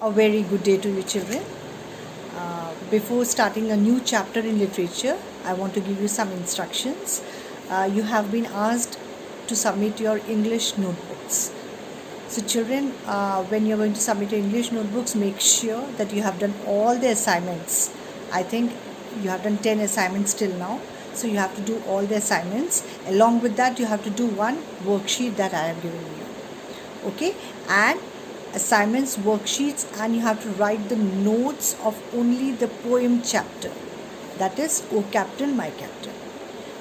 A very good day to you, children. Before starting a new chapter in literature, I want to give you some instructions. You have been asked to submit your English notebooks. So, children, when you're going to submit your English notebooks, make sure that you have done all the assignments. I think you have done 10 assignments till now. So, you have to do all the assignments. Along with that, you have to do one worksheet that I have given you. Okay? And assignments, worksheets, and you have to write the notes of only the poem chapter, that is O Captain, My Captain.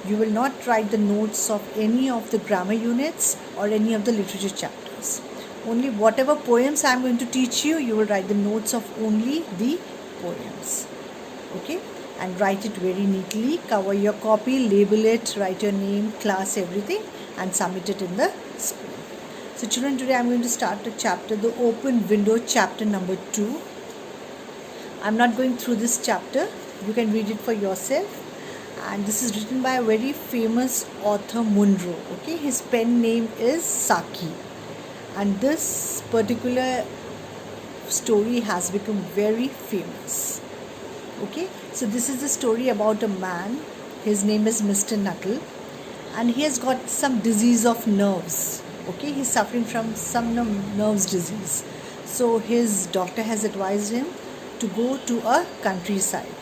You will not write the notes of any of the grammar units or any of the literature chapters. Only whatever poems I am going to teach you, you will write the notes of only the poems. Okay? And write it very neatly, cover your copy, label it, write your name, class, everything, and submit it in the school. So children, today I am going to start the chapter, the open window, chapter number 2. I am not going through this chapter. You can read it for yourself. And this is written by a very famous author, Munro. Okay, his pen name is Saki. And this particular story has become very famous. Okay, so this is the story about a man. His name is Mr. Nuttall. And he has got some disease of nerves. Okay, he's suffering from some nerves disease. So his doctor has advised him to go to a countryside,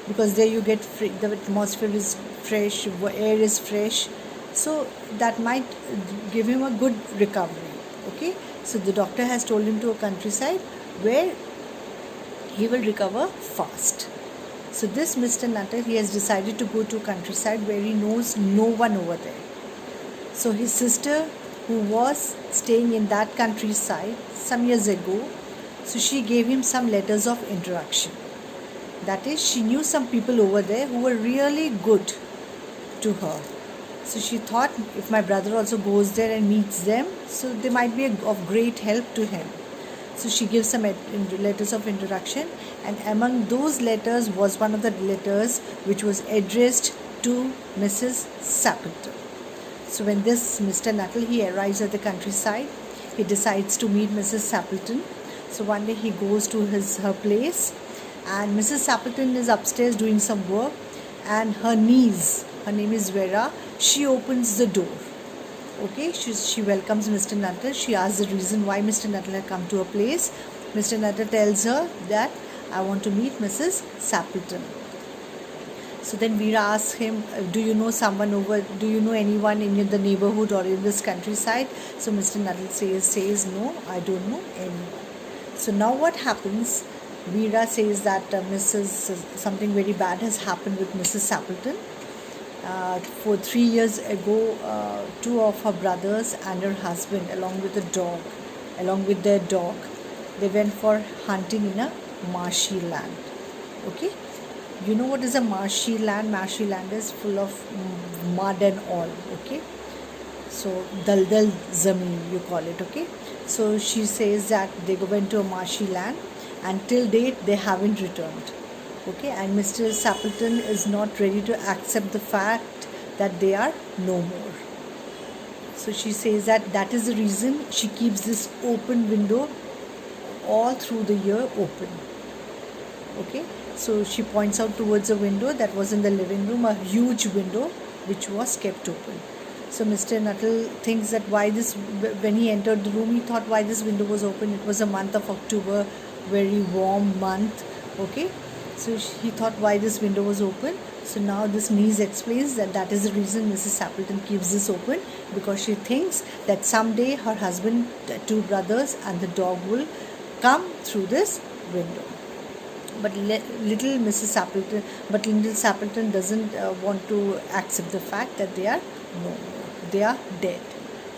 because there you get free, the atmosphere is fresh, air is fresh, so that might give him a good recovery. Okay, so the doctor has told him to a countryside where he will recover fast. So this Mr. Nuttall, he has decided to go to a countryside where he knows no one over there. So his sister, who was staying in that countryside some years ago, so she gave him some letters of introduction. That is, she knew some people over there who were really good to her. So she thought, if my brother also goes there and meets them, so they might be of great help to him. So she gives some letters of introduction, and among those letters was one of the letters which was addressed to Mrs. Sappleton. So when this Mr. Nuttall, he arrives at the countryside, he decides to meet Mrs. Sappleton. So one day he goes to her place, and Mrs. Sappleton is upstairs doing some work, and her niece, her name is Vera, she opens the door. Okay, she welcomes Mr. Nuttall. She asks the reason why Mr. Nuttall had come to her place. Mr. Nuttall tells her that I want to meet Mrs. Sappleton. So then Veera asks him, do you know anyone in the neighborhood or in this countryside? So Mr. Nuttall says, no, I don't know anyone. So now what happens? Veera says that something very bad has happened with Mrs. Sappleton. For 3 years ago, two of her brothers and her husband, along with their dog, they went for hunting in a marshy land. Okay? You know what is a marshy land? Marshy land is full of mud and all. Okay, so daldal zameen you call it. Okay, so she says that they went to a marshy land, and till date they haven't returned. Okay, and Mr. Sappleton is not ready to accept the fact that they are no more. So she says that is the reason she keeps this open window all through the year open. Okay, so she points out towards a window that was in the living room, a huge window which was kept open. So Mr. Nuttall thinks that when he entered the room, he thought why this window was open. It was a month of October, very warm month. Okay, so he thought why this window was open. So now this niece explains that is the reason Mrs. Sappleton keeps this open, because she thinks that someday her husband, two brothers, and the dog will come through this window. But little Sappleton doesn't want to accept the fact that they are dead.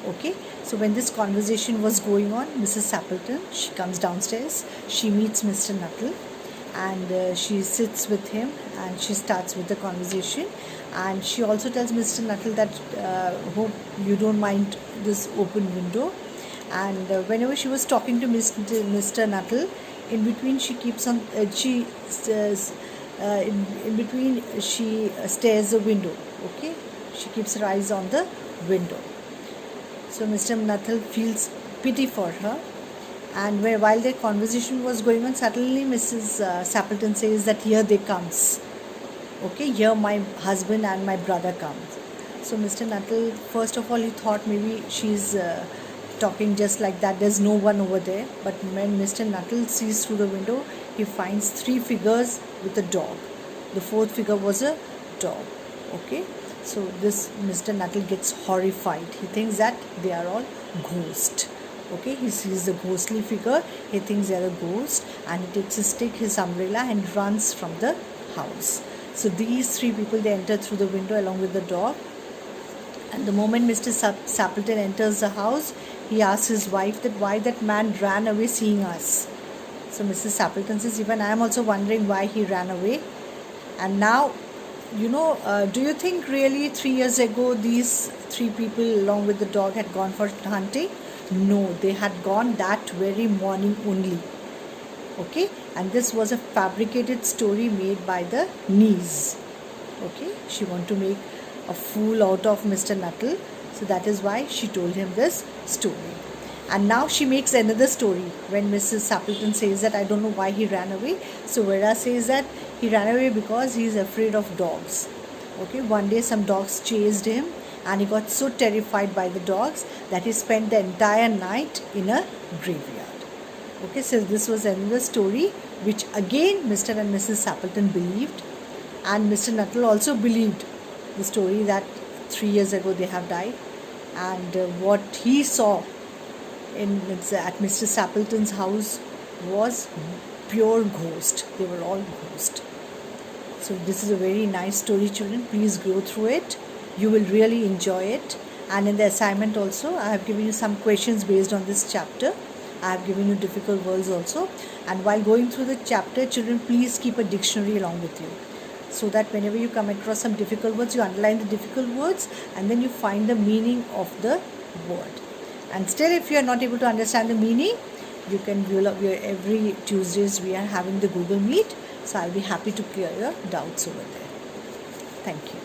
Okay, so when this conversation was going on, Mrs. Sappleton, she comes downstairs, she meets Mr. Nuttall, and she sits with him, and she starts with the conversation, and she also tells Mr. Nuttall that hope you don't mind this open window. And whenever she was talking to Mr. Nuttall, in between she keeps on she stares the window. Okay, she keeps her eyes on the window. So Mr. Nuttall feels pity for her, And while their conversation was going on, suddenly Mrs. Sappleton says that here they comes. Okay, here my husband and my brother comes. So Mr. Nuttall, first of all, he thought maybe she's talking just like that. There's no one over there. But when Mr. Nuttall sees through the window, he finds three figures with a dog. The fourth figure was a dog. Okay, so this Mr. Nuttall gets horrified. He thinks that they are all ghosts. Okay, he sees the ghostly figure. He thinks they are a ghost, and he takes his stick, his umbrella, and runs from the house. So these three people, they enter through the window along with the dog. And the moment Mr. Sappleton enters the house, he asks his wife that why that man ran away seeing us. So Mrs. Sappleton says, even I am also wondering why he ran away. And now, do you think really 3 years ago these three people along with the dog had gone for hunting? No, they had gone that very morning only. Okay, and this was a fabricated story made by the niece. Okay, she wanted to make a fool out of Mr. Nuttall, so that is why she told him this story. And now she makes another story when Mrs. Sappleton says that I don't know why he ran away. So Vera says that he ran away because he is afraid of dogs. Okay, one day some dogs chased him, and he got so terrified by the dogs that he spent the entire night in a graveyard. Okay, so this was another story which again Mr. and Mrs. Sappleton believed, and Mr. Nuttall also believed the story that 3 years ago they have died, and what he saw at Mr. Sappleton's house was pure ghost. They were all ghost. So this is a very nice story, children. Please go through it. You will really enjoy it. And in the assignment also, I have given you some questions based on this chapter. I have given you difficult words also. And while going through the chapter, children, please keep a dictionary along with you, so that whenever you come across some difficult words, you underline the difficult words and then you find the meaning of the word. And still, if you are not able to understand the meaning, you can view every Tuesdays we are having the Google Meet. So I'll be happy to clear your doubts over there. Thank you.